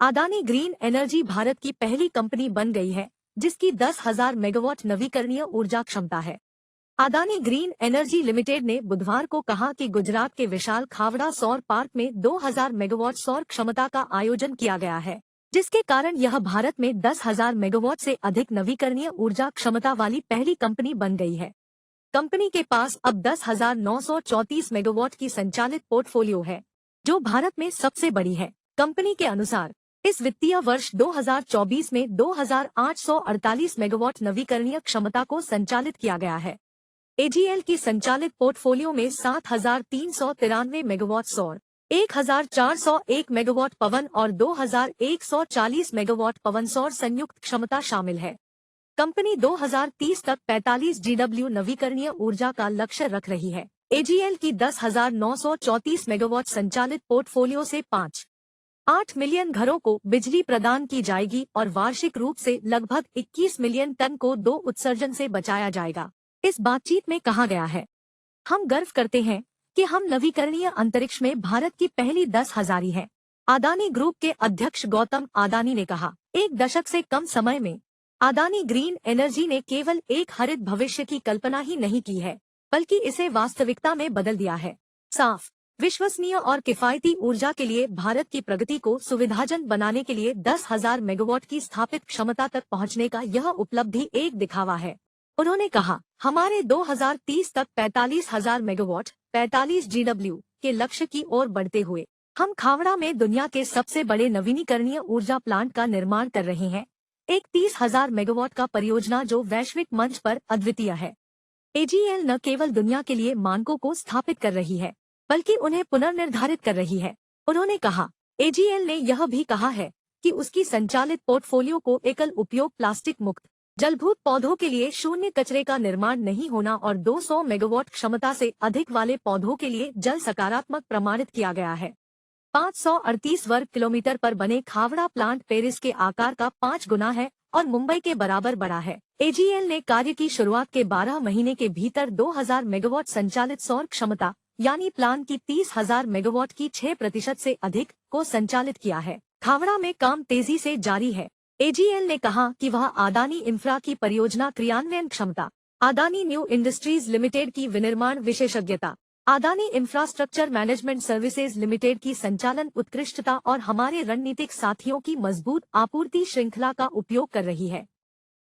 Adani green energy Bharat की पहली company बन गई है जिसकी 10,000 मेगावाट नवीकरणीय ऊर्जा क्षमता है। अदानी ग्रीन एनर्जी लिमिटेड ने बुधवार को कहा कि गुजरात के विशाल खावड़ा सौर पार्क में 2,000 मेगावाट सौर क्षमता का आयोजन किया गया है, जिसके कारण यह भारत में 10,000 मेगावाट से अधिक नवीकरणीय ऊर्जा क्षमता वाली पहली कंपनी बन गई है। कंपनी के पास अब 10,934 मेगावाट की संचालित पोर्टफोलियो है, जो भारत में सबसे बड़ी है। कंपनी के अनुसार इस वित्तीय वर्ष 2024 में 2,848 मेगावाट नवीकरणीय क्षमता को संचालित किया गया है। एजीएल की संचालित पोर्टफोलियो में 7,393 मेगावाट सौर, 1,401 मेगावाट पवन और 2,140 मेगावाट पवन सौर संयुक्त क्षमता शामिल है। कंपनी 2030 तक 45 GW नवीकरणीय ऊर्जा का लक्ष्य रख रही है। एजीएल की 10,934 मेगावाट संचालित पोर्टफोलियो से 5.8 मिलियन घरों को बिजली प्रदान की जाएगी और वार्षिक रूप से लगभग 21 मिलियन टन को दो उत्सर्जन से बचाया जाएगा। इस बातचीत में कहा गया है, हम गर्व करते हैं कि हम नवीकरणीय अंतरिक्ष में भारत की पहली 10,000 है। अदानी ग्रुप के अध्यक्ष गौतम अदानी ने कहा, एक दशक से कम समय में अदानी ग्रीन एनर्जी ने केवल एक हरित भविष्य की कल्पना ही नहीं की है, बल्कि इसे वास्तविकता में बदल दिया है। साफ, विश्वसनीय और किफायती ऊर्जा के लिए भारत की प्रगति को सुविधाजनक बनाने के लिए 10,000 मेगावाट की स्थापित क्षमता तक पहुंचने का यह उपलब्धि एक दिखावा है। उन्होंने कहा, हमारे 2030 तक 45,000 मेगावाट 45 GW के लक्ष्य की ओर बढ़ते हुए हम खावड़ा में दुनिया के सबसे बड़े नवीनीकरणीय ऊर्जा प्लांट का निर्माण कर रहे हैं, एक 30,000 मेगावाट का परियोजना जो वैश्विक मंच पर अद्वितीय है। एजीएल न केवल दुनिया के लिए मानकों को स्थापित कर रही है, बल्कि उन्हें पुनर्निर्धारित कर रही है। उन्होंने कहा, एजीएल ने यह भी कहा है कि उसकी संचालित पोर्टफोलियो को एकल उपयोग प्लास्टिक मुक्त, जलभूत पौधों के लिए शून्य कचरे का निर्माण नहीं होना और 200 मेगावाट क्षमता से अधिक वाले पौधों के लिए जल सकारात्मक प्रमाणित किया गया है। 538 वर्ग किलोमीटर पर बने खावड़ा प्लांट पेरिस के आकार का 5 गुना है और मुंबई के बराबर बड़ा है। एजीएल ने कार्य की शुरुआत के 12 महीने के भीतर 2,000 मेगावाट संचालित सौर क्षमता यानी प्लांट की 30,000 मेगावाट की 6% से अधिक को संचालित किया है। खावड़ा में काम तेजी से जारी है। एजीएल ने कहा कि वह अदानी इंफ्रा की परियोजना क्रियान्वयन क्षमता, अदानी न्यू इंडस्ट्रीज लिमिटेड की विनिर्माण विशेषज्ञता, Adani infrastructure management services limited की संचालन उत्कृष्टता और हमारे रणनीतिक साथियों की मजबूत आपूर्ति श्रृंखला का उपयोग कर रही है।